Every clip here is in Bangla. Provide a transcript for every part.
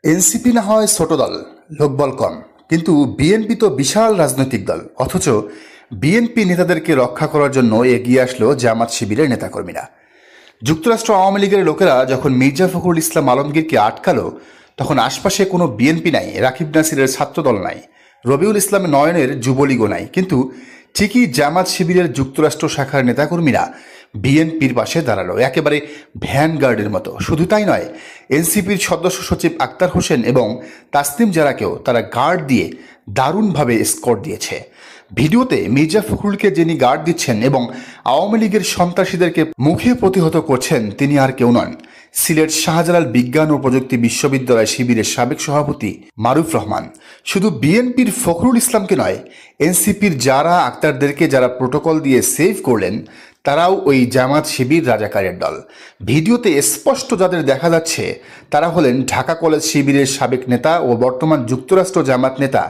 এনসিপি না হয় ছোট দল, লোকবল কম, কিন্তু বিএনপি তো বিশাল রাজনৈতিক দল। অথচ বিএনপি নেতাদেরকে রক্ষা করার জন্য এগিয়ে আসলো জামাত শিবিরের নেতাকর্মীরা। যুক্তরাষ্ট্র আওয়ামী লীগের লোকেরা যখন মির্জা ফখরুল ইসলাম আলমগীরকে আটকালো, তখন আশপাশে কোনো বিএনপি নাই, রাকিব নাসিরের ছাত্রদল নাই, রবিউল ইসলাম নয়নের যুবলীগও নাই, কিন্তু ঠিকই জামাত শিবিরের যুক্তরাষ্ট্র শাখার নেতাকর্মীরা বিএনপির পাশে দাঁড়ালো একেবারে ভ্যানগার্ডের মতো। শুধু তাই নয়, এনসিপির সদস্য সচিব আক্তার হোসেন এবং তাসনিম জারাকেও তারা গার্ড দিয়ে দারুণভাবে স্কোর দিয়েছে। ভিডিওতে মির্জা ফখরুলকে যিনি গার্ড দিচ্ছেন এবং আওয়ামী লীগের সন্ত্রাসীদেরকে মুখে প্রতিহত করছেন, তিনি আর কেউ নন, সিলেট শাহজালাল বিজ্ঞান ও প্রযুক্তি বিশ্ববিদ্যালয় শিবিরের সাবেক সভাপতি মারুফ রহমান। শুধু বিএনপির ফখরুল ইসলামকে নয়, এনসিপির যারা আক্তারদেরকে যারা প্রোটোকল দিয়ে সেভ করলেন, তারাও ওই জামাত শিবির রাজাকারের দল। ভিডিওতে স্পষ্ট যাদের দেখা যাচ্ছে, তারা হলেন ঢাকা কলেজ শিবিরের সাবেক নেতা ও বর্তমান যুক্তরাষ্ট্র জামাত নেতা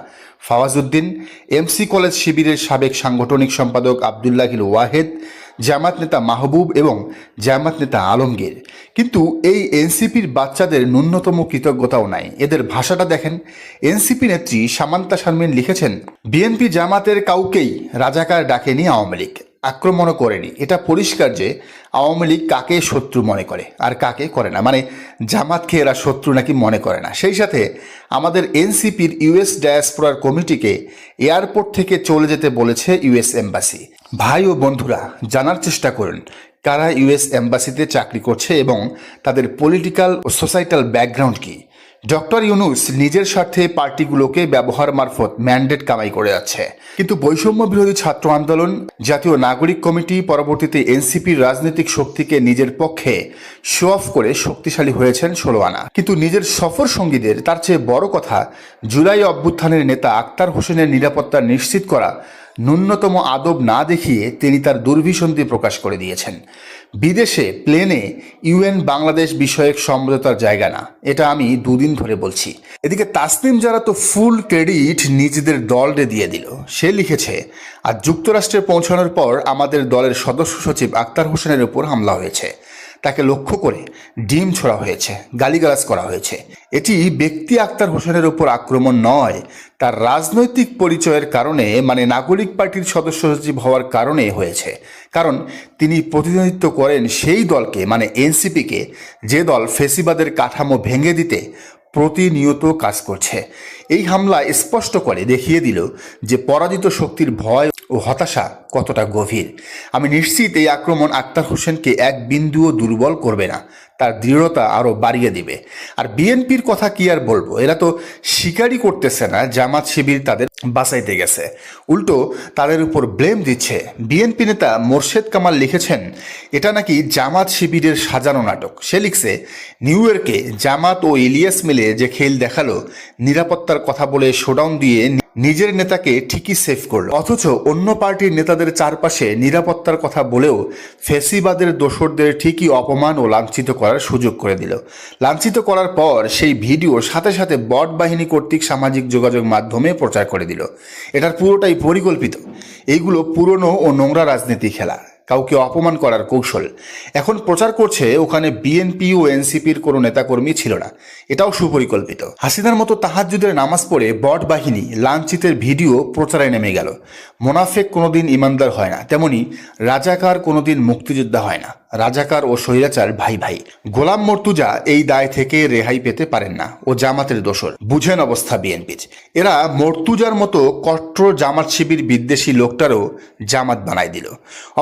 ফাওয়াজ উদ্দিন, এমসি কলেজ শিবিরের সাবেক সাংগঠনিক সম্পাদক আবদুল্লাহিল ওয়াহেদ, জামাত নেতা মাহবুব এবং জামাত নেতা আলমগীর। কিন্তু এই এনসিপির বাচ্চাদের ন্যূনতম কৃতজ্ঞতাও নাই। এদের ভাষাটা দেখেন। এনসিপি নেত্রী সামান্তা শারমিন লিখেছেন, বিএনপি জামাতের কাউকেই রাজাকার ডাকেনি, আওয়ামী লীগ আক্রমণও করেনি। এটা পরিষ্কার যে আওয়ামী লীগ কাকে শত্রু মনে করে আর কাকে করে না, মানে জামাতকে এরা শত্রু নাকি মনে করে না। সেই সাথে আমাদের এনসিপির ইউএস ডায়াসপোরার কমিটিকে এয়ারপোর্ট থেকে চলে যেতে বলেছে ইউএস এম্বাসি। ভাই ও বন্ধুরা, জানার চেষ্টা করুন কারা ইউএস এম্বাসিতে চাকরি করছে এবং তাদের পলিটিক্যাল ও সোসাইটাল ব্যাকগ্রাউন্ড কী। ডক্টর ইউনূস নিজের স্বার্থে পার্টিগুলোকে ব্যবহার মারফত ম্যান্ডেট কামাই করে যাচ্ছে, কিন্তু বৈষম্য বিরোধী ছাত্র আন্দোলন, জাতীয় নাগরিক কমিটি, পরবর্তীতে এনসিপির রাজনৈতিক শক্তিকে নিজের পক্ষে শো অফ করে শক্তিশালী হয়েছেন 16 আনা। কিন্তু নিজের সফর সঙ্গীদের তার চেয়ে বড় কথা, জুলাই অভ্যুত্থানের নেতা আক্তার হোসেনের নিরাপত্তা নিশ্চিত করা ন্যূনতম আদব না দেখিয়ে তিনি তার দুর্বিসন্ধি প্রকাশ করে দিয়েছেন। বিদেশে প্লেনে ইউএন বাংলাদেশ বিষয়ক সমঝোতার জায়গা না, এটা আমি দুদিন ধরে বলছি। এদিকে তাসনিম যারা তো ফুল ক্রেডিট নিজেদের দলরে দিয়ে দিল। সে লিখেছে, আর যুক্তরাষ্ট্রে পৌঁছানোর পর আমাদের দলের সদস্য সচিব আক্তার হোসেনের উপর হামলা হয়েছে, তাকে লক্ষ্য করে ডিম ছোড়া হয়েছে, গালিগালাজ করা হয়েছে। এটি ব্যক্তি আক্তার হোসেনের উপর আক্রমণ নয়, তার রাজনৈতিক পরিচয়ের কারণে, মানে নাগরিক পার্টির সদস্য সচিব হওয়ার কারণে হয়েছে। কারণ তিনি প্রতিনিধিত্ব করেন সেই দলকে, মানে এনসিপিকে, যে দল ফেসিবাদের কাঠামো ভেঙে দিতে প্রতিনিয়ত কাজ করছে। এই হামলা স্পষ্ট করে দেখিয়ে দিল যে পরাজিত শক্তির ভয় ও হতাশা কতটা গভীর। আমি নিশ্চিত এই আক্রমণ আক্তার হোসেনকে এক বিন্দুও দুর্বল করবে না, তার দৃঢ়তা আরও বাড়িয়ে দিবে। আর বিএনপির কথা কি আর বলবো, এরা তো স্বীকারই করতেছে না জামাত শিবির তাদের বাঁচাইতে গেছে, উল্টো তাদের উপর ব্লেম দিচ্ছে। বিএনপি নেতা মোর্শেদ কামাল লিখেছেন, এটা নাকি জামাত শিবিরের সাজানো নাটক। সে লিখছে, নিউ ইয়র্কে জামাত ও ইলিয়াস মিলে যে খেল দেখালো, নিরাপত্তার কথা বলে শোডাউন দিয়ে নিজের নেতাকে ঠিকই সেভ করল, অথচ অন্য পার্টির নেতাদের চারপাশে নিরাপত্তার কথা বলেও ফেসিবাদের দোসরদের ঠিকই অপমান ও লাঞ্ছিত করার সুযোগ করে দিল। লাঞ্ছিত করার পর সেই ভিডিও সাথে সাথে বট বাহিনী কর্তৃক সামাজিক যোগাযোগ মাধ্যমে প্রচার করে দিল। এটার পুরোটাই পরিকল্পিত। এইগুলো পুরনো ও নোংরা রাজনীতি খেলা, কাউকে অপমান করার কৌশল। এখন প্রচার করছে ওখানে বিএনপি ও এনসিপির কোনো নেতাকর্মী ছিল না, এটাও সুপরিকল্পিত। হাসিনার মতো তাহাজ্জুদের নামাজ পড়ে বট বাহিনী লাঞ্ছিতের ভিডিও প্রচারে নেমে গেল। মোনাফেক কোনোদিন ইমানদার হয় না, তেমনি রাজাকার কোনোদিন মুক্তিযোদ্ধা হয় না। রাজাকার ও স্বৈরাচার ভাই ভাই। গোলাম মর্তুজা এই দায় থেকে রেহাই পেতে পারেন না, ও জামাতের দোসর। বুঝেন অবস্থা বিএনপির। এরা মর্তুজার মতো কট্টর জামাত শিবির বিদ্বেষী লোকটারও জামাত বানাই দিল।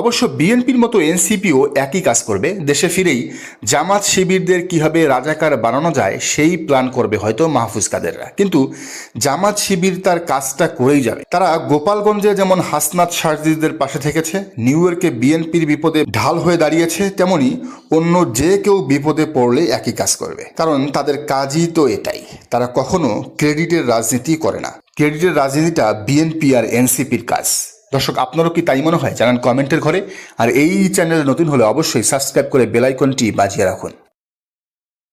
অবশ্য বিএনপির মতো এনসিপিও একই কাজ করবে। দেশে ফিরেই জামাত শিবিরদের কীভাবে রাজাকার বানানো যায় সেই প্ল্যান করবে হয়তো মাহফুজ কাদেররা। কিন্তু জামাত শিবির তার কাজটা করেই যাবে। তারা গোপালগঞ্জে যেমন হাসনাত শারজিদের পাশে থেকেছে, নিউ ইয়র্কে বিএনপির বিপদে ঢাল হয়ে দাঁড়িয়েছে, তেমনি অন্য যে কেউ বিপদে পড়লে একই কাজ করবে। কারণ তাদের কাজই তো এটাই। তারা কখনো ক্রেডিটের রাজনীতি করে না। ক্রেডিটের রাজনীতিটা বিএনপি আর এনসিপির কাজ। দর্শক, আপনারও কি তাই মনে হয়? জানান কমেন্টের ঘরে। আর এই চ্যানেলে নতুন হলে অবশ্যই সাবস্ক্রাইব করে বেল আইকনটি বাজিয়ে রাখুন।